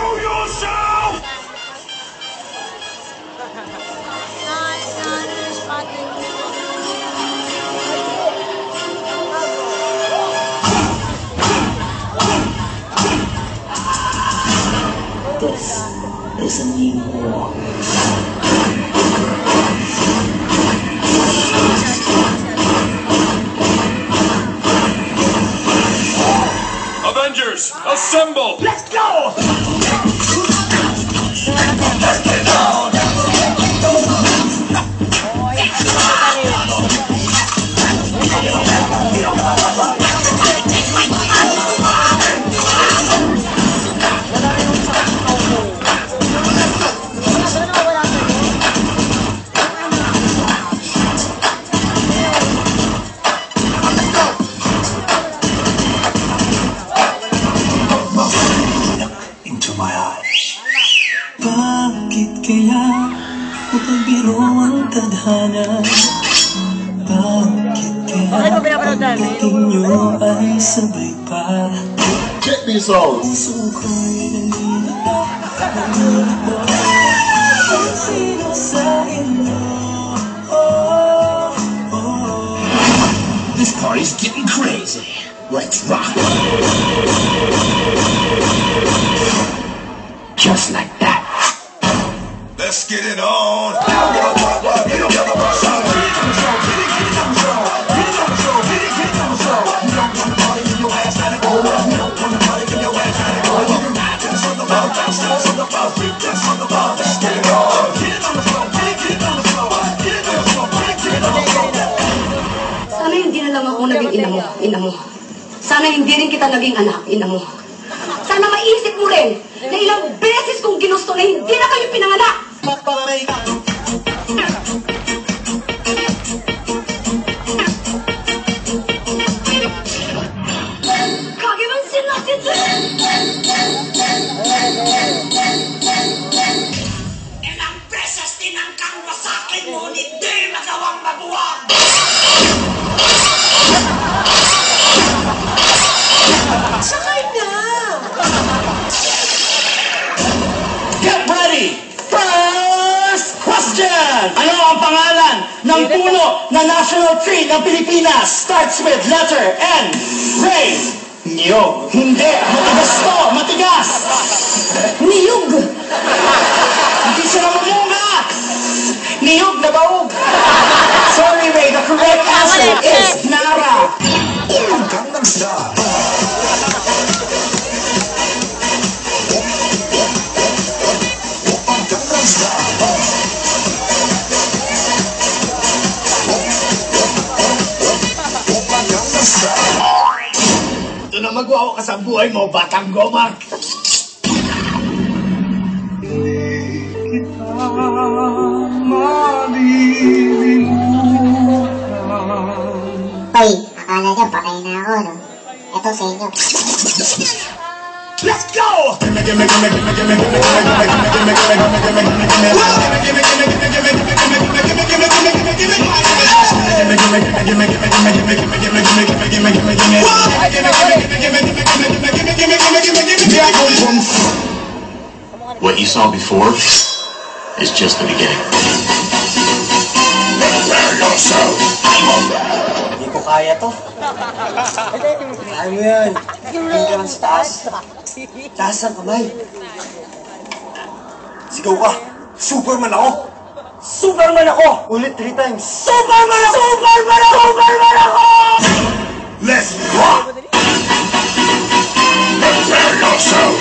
Show yourself! This is a new war. Avengers, assemble! Let's go! Into my eyes. Bakit kaya mapagbiro ang tadhana? Bakit kaya pagdating nyo ay sabay pa? Check these songs. Puso ko'y nanginapa, nanginapa. Sino sa inyo? This party's getting crazy. Let's rock. Just like that. Let's get it on! Sana hindi na lang ako naging ina mo. Sana hindi rin kita naging anak, ina mo. Sana maisip mo rin na ilang beses kong ginusto na hindi na kayo pinanganak. Kagiman sinasin ilang beses tinangkang mo sa akin ngunit di magawang mabuwag. Sakay na! Get ready! First question! Ano ang pangalan ng puno na national tree ng Pilipinas? Starts with letter N. Ray. Niyog. Hindi. Matigas to. Matigas. Niyog! Hindi siya mamunga. Niyog na baog. Sorry, Ray. The correct answer is Nara. Gangnam Style. Gangnam Style. Gangnam Style. Ito na magwawa ka sa buhay mo, batang goma. Hoy, akala nyo patay na ako, no? Ito sa inyo. Let's go! What you saw before is just the beginning. Prepare yourself. Hindi ko kaya to. Kaya mo yan. Hindi ka lang sa taas. Taas ang kamay. Sigaw ka. Superman ako. Superman ako! Ulit 3 times. Superman ako! Superman ako! Superman ako! Let's rock. Prepare yourself.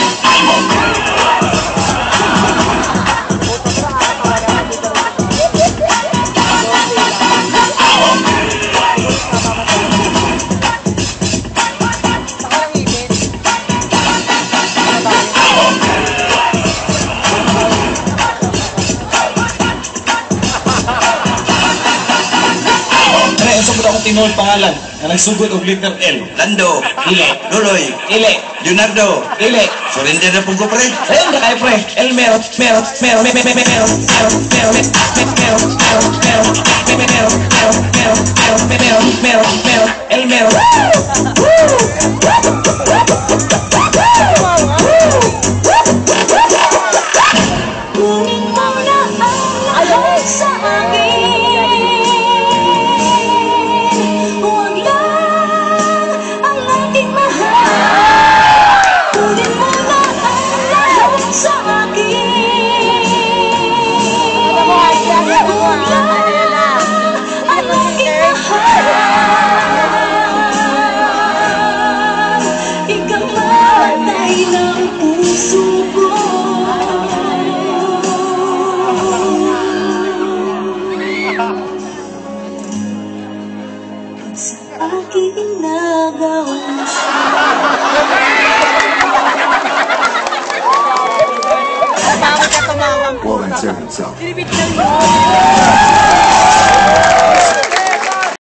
Tinoy pangalan na nagsugod og letter L. Lando, Ile. Loloy, Ile. Leonardo, Ile. surrender na po ko pre. Ayun na kayo pre. Elmero. Mero. Mero. Mero. Mero. Mero. Mero. Mero. Mero. Mero. Mero. Mero. Mero. Mero. Mero. Elmero. Woo! ginagawa siya. Volunteer himself. Binibit lang yun.